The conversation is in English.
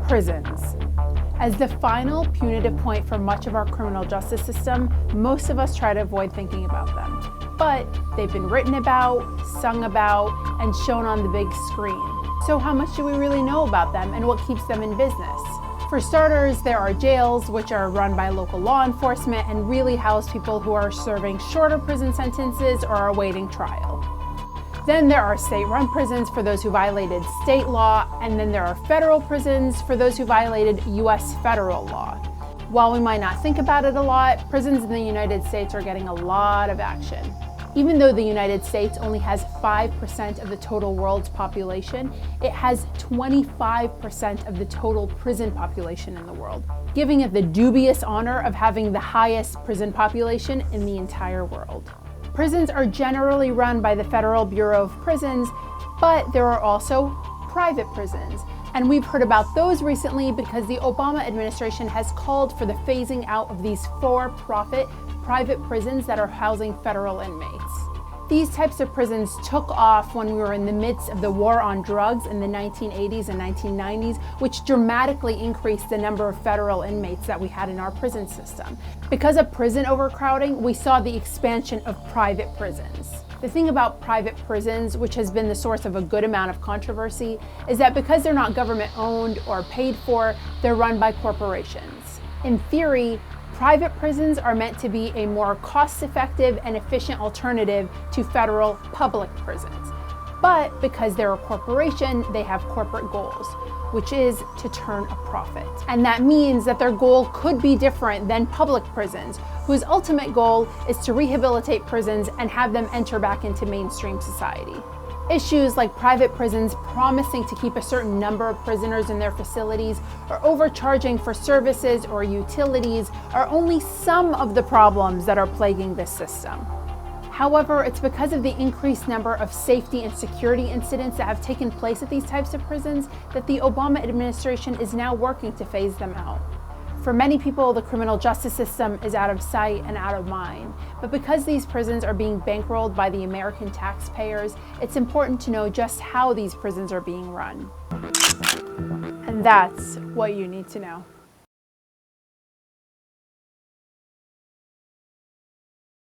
Prisons. As the final punitive point for much of our criminal justice system, most of us try to avoid thinking about them. But they've been written about, sung about, and shown on the big screen. So how much do we really know about them and what keeps them in business? For starters, there are jails, which are run by local law enforcement and really house people who are serving shorter prison sentences or are awaiting trial. Then there are state-run prisons for those who violated state law, and then there are federal prisons for those who violated U.S. federal law. While we might not think about it a lot, prisons in the United States are getting a lot of action. Even though the United States only has 5% of the total world's population, it has 25% of the total prison population in the world, giving it the dubious honor of having the highest prison population in the entire world. Prisons are generally run by the Federal Bureau of Prisons, but there are also private prisons. And we've heard about those recently because the Obama administration has called for the phasing out of these for-profit private prisons that are housing federal inmates. These types of prisons took off when we were in the midst of the war on drugs in the 1980s and 1990s, which dramatically increased the number of federal inmates that we had in our prison system. Because of prison overcrowding, we saw the expansion of private prisons. The thing about private prisons, which has been the source of a good amount of controversy, is that because they're not government-owned or paid for, they're run by corporations. In theory, private prisons are meant to be a more cost-effective and efficient alternative to federal public prisons. But because they're a corporation, they have corporate goals, which is to turn a profit. And that means that their goal could be different than public prisons, whose ultimate goal is to rehabilitate prisons and have them enter back into mainstream society. Issues like private prisons promising to keep a certain number of prisoners in their facilities or overcharging for services or utilities are only some of the problems that are plaguing this system. However, it's because of the increased number of safety and security incidents that have taken place at these types of prisons that the Obama administration is now working to phase them out. For many people, the criminal justice system is out of sight and out of mind. But because these prisons are being bankrolled by the American taxpayers, it's important to know just how these prisons are being run. And that's what you need to know.